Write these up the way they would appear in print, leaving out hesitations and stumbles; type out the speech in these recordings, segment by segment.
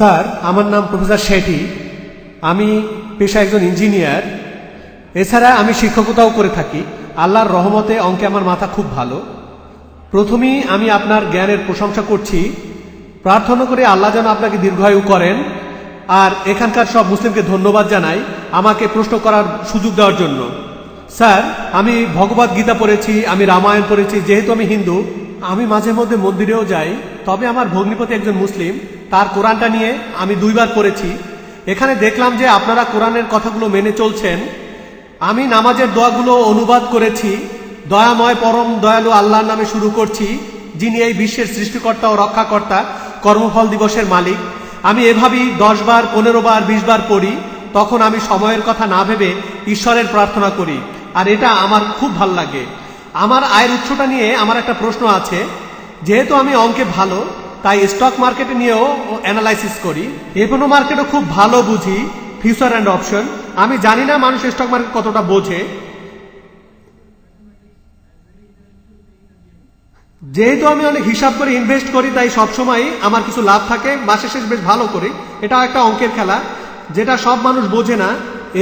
Sir, আমার নাম professor Shetty. আমি পেশায় একজন ইঞ্জিনিয়ার। এছাড়া আমি শিক্ষকতাও করে থাকি। আল্লাহর রহমতে অঙ্কে আমার মাথা খুব ভালো। প্রথমেই আমি আপনার জ্ঞানের প্রশংসা করছি। প্রার্থনা করে আল্লাহ যেন আপনাকে দীর্ঘায়ু করেন। আর এখানকার সব মুসলিমকে ধন্যবাদ জানাই আমাকে প্রশ্ন করার সুযোগ দেওয়ার জন্য। স্যার, আমি ভগবদ গীতা পড়েছি, আমি রামায়ণ পড়েছি। যেহেতু আমি হিন্দু, আমি মাঝে মধ্যে মন্দিরেও যাই। তবে আমার ভগ্নিপতি একজন মুসলিম, তার কোরআনটা নিয়ে আমি 2 বার পড়েছি। এখানে দেখলাম যে আপনারা কোরআনের কথাগুলো মেনে চলছেন। আমি নামাজের দোয়াগুলো অনুবাদ করেছি। দয়াময় পরম দয়ালু আল্লাহর নামে শুরু করছি, যিনি এই বিশ্বের সৃষ্টিকর্তা ও রক্ষাকর্তা, কর্মফল দিবসের মালিক। আমি এভাবেই 10 বার, 15 বার, 20 বার পড়ি। তখন আমি সময়ের কথা না ভেবে ঈশ্বরের প্রার্থনা করি, আর এটা আমার খুব ভাল লাগে। আমার আয়ের উৎসটা নিয়ে আমার একটা প্রশ্ন আছে। যেহেতু আমি অঙ্কে ভালো, তাই স্টক মার্কেটে নিয়েও অ্যানালাইসিস করি। এফএনও মার্কেটও খুব ভালো বুঝি, ফিউচার অ্যান্ড অপশন। আমি জানি না মানুষ স্টক মার্কেট কতটা বোঝে। যেহেতু আমি অনেক হিসাব করে ইনভেস্ট করি, তাই সবসময় আমার কিছু লাভ থাকে। মাসে শেষ বেশ ভালো করি। এটাও একটা অঙ্কের খেলা, যেটা সব মানুষ বোঝে না।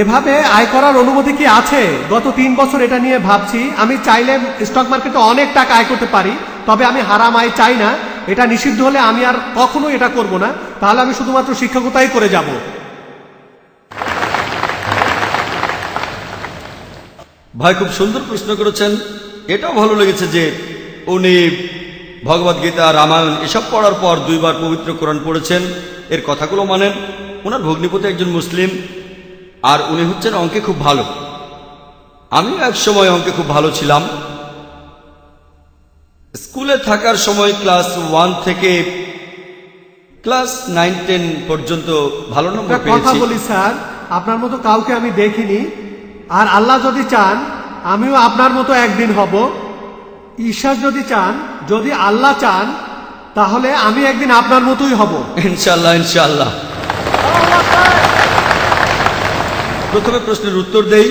এভাবে আয় করার অনুমতি কি আছে? গত 3 বছর এটা নিয়ে ভাবছি। আমি চাইলে স্টক মার্কেটে অনেক টাকা আয় করতে পারি, তবে আমি হারাম আয় চাই না। এটা নিষিদ্ধ হলে আমি আর কখনো এটা করব না। তাহলে আমি শুধুমাত্র শিক্ষকতাই করে যাব। ভাই খুব সুন্দর প্রশ্ন করেছেন। এটাও ভালো লেগেছে যে উনি ভগবদ গীতা, রামায়ণ এসব পড়ার পর 2 বার পবিত্র কোরআন পড়েছেন। এর কথাগুলো মানেন। ওনার ভগ্নিপতি একজন মুসলিম, আর উনি হচ্ছেন অঙ্কে খুব ভালো। আমিও এক সময় অঙ্কে খুব ভালো ছিলাম। স্কুলে থাকার সময় ক্লাস 1 থেকে ক্লাস 9-10 পর্যন্ত ভালো নম্বর কথা পেয়েছি। বলি স্যার, আপনার মতো কাউকে আমি দেখিনি। আর আল্লাহ যদি চান, আমিও আপনার মতো একদিন হব। ঈশ্বর যদি চান, যদি আল্লাহ চান, তাহলে আমি একদিন আপনার মতোই হব। ইনশাআল্লাহ, ইনশাআল্লাহ। প্রথমে প্রশ্নের উত্তর দেই,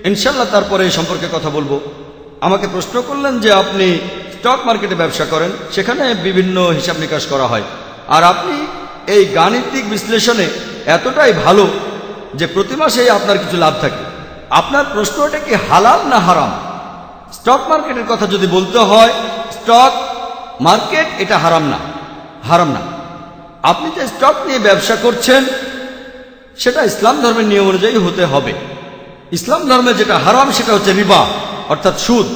ইনশাআল্লাহ তারপরে এই সম্পর্কে কথা বলবো। আমাকে প্রশ্ন করলেন যে আপনি স্টক মার্কেটে ব্যবসা করেন, সেখানে বিভিন্ন হিসাব নিকাশ করা হয়, আর আপনি এই গাণিতিক বিশ্লেষণে এতটাই ভালো যে প্রতি মাসেই আপনার কিছু লাভ থাকে। আপনার প্রশ্ন এটা কি হালাল না হারাম? স্টক মার্কেটের কথা যদি বলতে হয়, স্টক মার্কেট এটা হারাম না, হারাম না। আপনি যে স্টক নিয়ে ব্যবসা করছেন সেটা ইসলাম ধর্মের নিয়ম অনুযায়ী হতে হবে। ইসলাম ধর্মে যেটা হারাম সেটা হচ্ছে রিবা, অর্থাৎ সুদ।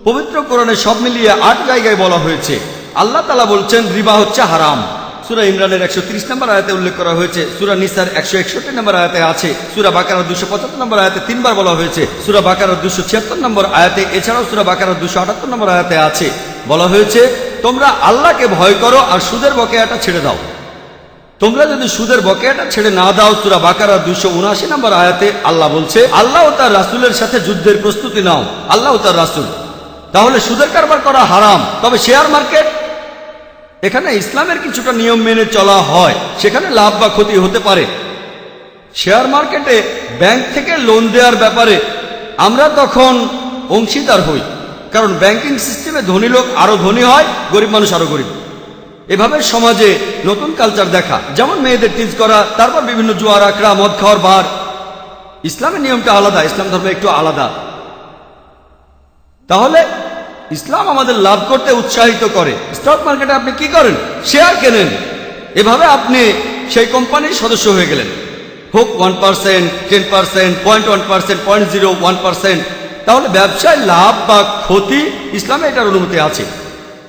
পবিত্র কোরআনে সব মিলিয়ে 8 জায়গায় বলা হয়েছে। আল্লাহ তাআলা বলছেন রিবা হচ্ছে হারাম। সূরা ইমরানের 130 নম্বর আয়াতে উল্লেখ করা হয়েছে, সূরা নিসার 161 নম্বর আয়াতে আছে, সূরা বাকারার 275 নম্বর আয়াতে 3 বার বলা হয়েছে, সূরা বাকারার 276 নম্বর আয়াতে, এছাড়াও সূরা বাকারার 278 নম্বর আয়াতে আছে। বলা হয়েছে তোমরা আল্লাহকে ভয় করো আর সুদের বকেয়াটা ছেড়ে দাও। তোমরা যদি সুদের বকেয়াটা ছেড়ে না দাও, সূরা বাকারার 279 নম্বর আয়াতে আল্লাহ বলছে আল্লাহ ও তার রাসূলের সাথে যুদ্ধের প্রস্তুতি নাও, আল্লাহ ও তার রাসূল। তাহলে সুদের কারবার করা হারাম। তবে শেয়ার মার্কেট, এখানে ইসলামের কিছুটা নিয়ম মেনে চলা হয়, সেখানে লাভ বা ক্ষতি হতে পারে। শেয়ার মার্কেটে ব্যাংক থেকে লোন দেওয়ার ব্যাপারে আমরা তখন অংশীদার হই, কারণ ব্যাংকিং সিস্টেমে ধনী লোক আরো ধনী হয়, গরিব মানুষ আরো গরিব। এভাবে সমাজে নতুন কালচার দেখা, যেমন মেয়েদের টিজ করা, তারপর বিভিন্ন জুয়ার আখড়া, মদ খাওয়ার বার। ইসলামের নিয়মটা আলাদা, ইসলাম ধর্মে একটু আলাদা। তাহলে ইসলাম আমাদের লাভ করতে উৎসাহিত করে। স্টক মার্কেটে আপনি কি করেন? শেয়ার কেনেন। এভাবে আপনি সেই কোম্পানির সদস্য হয়ে গেলেন, হোক 1%, 10%, 0.1%, 0.01%। তাহলে ব্যবসায় লাভ বা ক্ষতি ইসলামে এটার অনুমতি আছে।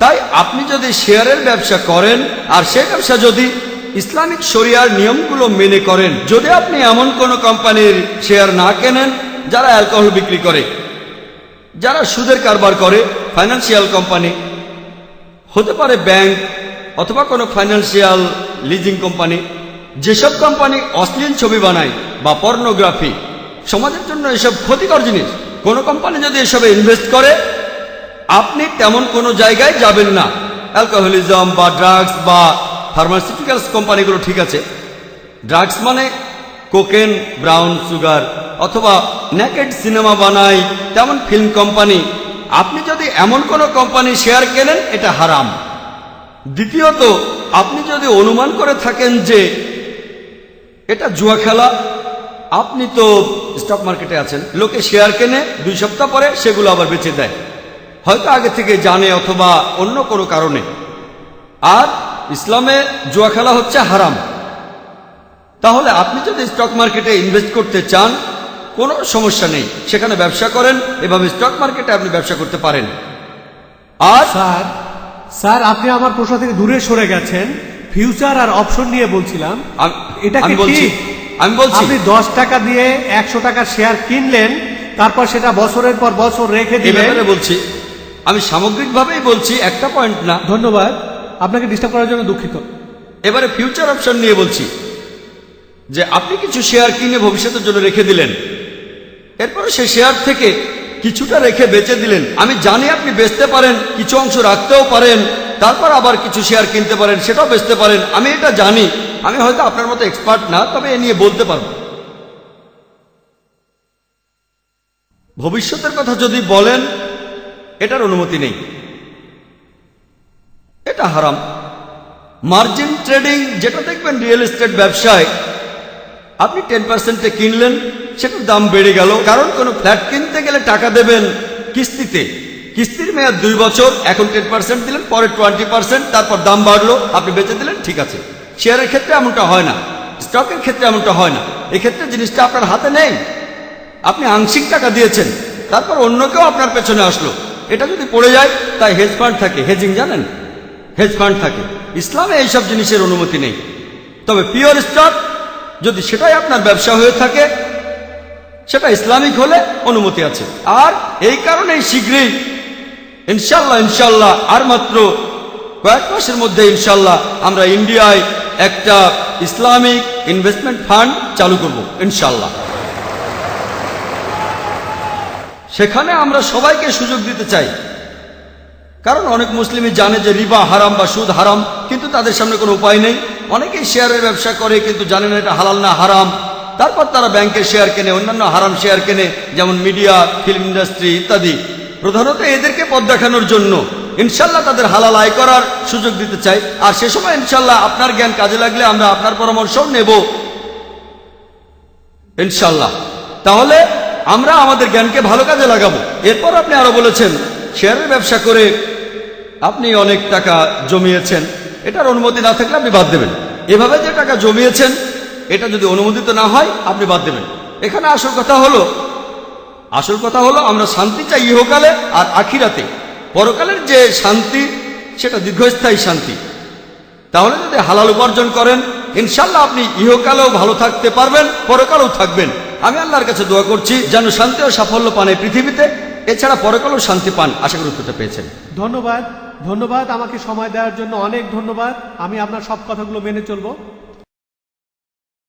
তাই আপনি যদি শেয়ারের ব্যবসা করেন, আর সেই ব্যবসা যদি ইসলামিক শরিয়ার নিয়মগুলো মেনে করেন, যদি আপনি এমন কোনো কোম্পানির শেয়ার না কেনেন যারা অ্যালকোহল বিক্রি করে, যারা সুদের কারবার করে, ফাইন্যান্সিয়াল কোম্পানি হতে পারে, ব্যাংক অথবা কোনো ফাইন্যান্সিয়াল লিজিং কোম্পানি, যেসব কোম্পানি অশ্লীল ছবি বানায় বা পর্নোগ্রাফি, সমাজের জন্য এসব ক্ষতিকর জিনিস। কোনো কোম্পানি যদি এসবে ইনভেস্ট করে, আপনি তেমন কোনো জায়গায় যাবেন না। অ্যালকোহলিজম বা ড্রাগস বা ফার্মাসিউটিক্যালস কোম্পানিগুলো ঠিক আছে। ড্রাগস মানে কোকেন, ব্রাউন সুগার, অথবা নেকেড সিনেমা বানায় তেমন ফিল্ম কোম্পানি। আপনি যদি এমন কোনো কোম্পানি শেয়ার কেনেন, এটা হারাম। দ্বিতীয়ত, আপনি যদি অনুমান করে থাকেন যে এটা জুয়া খেলা, আপনি তো স্টক মার্কেটে আছেন, লোকে শেয়ার কেনে 2 সপ্তাহ পরে সেগুলো আবার বেচে দেয়, হয়তো আগে থেকে জানে অথবা অন্য কোনো কারণে। আর ইসলামে জুয়া খেলা হচ্ছে হারাম। তাহলে আপনি যদি স্টক মার্কেটে ইনভেস্ট করতে চান, কোনো সমস্যা নেই, সেখানে ব্যবসা করেন, এভাবে স্টক মার্কেটে আপনি ব্যবসা করতে পারেন। আর স্যার স্যার আপনি আমার প্রশ্ন থেকে দূরে সরে গেছেন। ফিউচার আর অপশন নিয়ে বলছিলাম, এটা কি আমি বলছি ঠিক? আমি বলছি আপনি 10 টাকা দিয়ে 100 টাকার শেয়ার কিনলেন, তারপর সেটা বছরের পর বছর রেখে এই দিলেন। ব্যাপারে বলছি, আমি সামগ্রিকভাবেই বলছি, একটা পয়েন্ট না। ধন্যবাদ, আপনাকে ডিস্টার্ব করার জন্য দুঃখিত। এবারে ফিউচার অপশন নিয়ে বলছি যে আপনি কিছু শেয়ার কিনে ভবিষ্যতের জন্য রেখে দিলেন, এরপরে সেই শেয়ার থেকে কিছুটা রেখে বেচে দিলেন। আমি জানি আপনি বেচতে পারেন, কিছু অংশ রাখতেও পারেন, তারপর আবার কিছু শেয়ার কিনতে পারেন, সেটাও বেচতে পারেন, আমি এটা জানি। আমি হয়তো আপনার মতো এক্সপার্ট না, তবে এ নিয়ে বলতে পারবো। ভবিষ্যতের কথা যদি বলেন, এটার অনুমতি নেই, এটা হারাম। মার্জিন ট্রেডিং, যেটা দেখবেন রিয়েল এস্টেট ব্যবসায়, আপনি 10%-এ কিনলেন, সেটার দাম বেড়ে গেল, কারণ কোনো ফ্ল্যাট কিনতে গেলে টাকা দেবেন কিস্তিতে, কিস্তির মেয়াদ 2 বছর, এখন 10% দিলেন, পরে 20%, তারপর দাম বাড়লো, আপনি বেচে দিলেন, ঠিক আছে। শেয়ারের ক্ষেত্রে এমনটা হয় না, স্টকের ক্ষেত্রে এমনটা হয় না। এক্ষেত্রে জিনিসটা আপনার হাতে নেই, আপনি আংশিক টাকা দিয়েছেন, তারপর অন্য কেউ আপনার পেছনে আসলো, এটা যদি পড়ে যায়, তাই হেজ ফান্ড থাকে, হেজিং জানেন, হেজ ফান্ড থাকে। ইসলামে এইসব জিনিসের অনুমতি নেই। তবে পিওর স্টক, যদি সেটাই আপনার ব্যবসা হয়ে থাকে, সেটা ইসলামিক হলে অনুমতি আছে। আর এই কারণেই শীঘ্রই ইনশাল্লাহ ইনশাল্লাহ আর মাত্র কয়েক মাসের মধ্যে ইনশাল্লাহ আমরা ইন্ডিয়ায় একটা ইসলামিক ইনভেস্টমেন্ট ফান্ড চালু করব ইনশাল্লাহ। সেখানে আমরা সবাইকে সুযোগ দিতে চাই, কারণ অনেক মুসলিমই জানে যে রিবা হারাম বা সুদ হারাম, কিন্তু তাদের সামনে কোনো উপায় নেই। অনেকেই শেয়ারের ব্যবসা করে কিন্তু জানে না এটা হালাল না হারাম, তারপর তারা ব্যাংকের শেয়ার কেনে, অন্যান্য হারাম শেয়ার কেনে, যেমন মিডিয়া, ফিল্ম ইন্ডাস্ট্রি ইত্যাদি। প্রধানত এদেরকে পথ দেখানোর জন্য ইনশাল্লাহ তাদের হালাল আয় করার সুযোগ দিতে চাই। আর সে সময় ইনশাল্লাহ আপনার জ্ঞান কাজে লাগলে আমরা আপনার পরামর্শও নেব ইনশাল্লাহ। তাহলে আমরা আমাদের জ্ঞানকে ভালো কাজে লাগাবো। এরপর আপনি আরো বলেছেন শেয়ারের ব্যবসা করে আপনি অনেক টাকা জমিয়েছেন, এটার অনুমতি না থাকলে আপনি বাদ দেবেন। এভাবে যে টাকা জমিয়েছেন, এটা যদি অনুমোদিত না হয়, আপনি বাদ দেবেন। এখানে আসল কথা হলো আমরা শান্তি চাই ইহকালে আর আখিরাতে। পরকালের যে শান্তি, সেটা দীর্ঘস্থায়ী শান্তি। তাহলে যদি হালাল উপার্জন করেন, ইনশাল্লাহ আপনি ইহকালেও ভালো থাকতে পারবেন, পরকালেও থাকবেন। আমি আল্লাহর কাছে দোয়া করছি যেন শান্তি ও সাফল্য পান এই পৃথিবীতে, এছাড়া পরকালেও শান্তি পান। আশা করি উত্তরটা পেয়েছেন। ধন্যবাদ, ধন্যবাদ, আমাকে সময় দেওয়ার জন্য অনেক ধন্যবাদ। আমি আপনার সব কথাগুলো মেনে চলবো।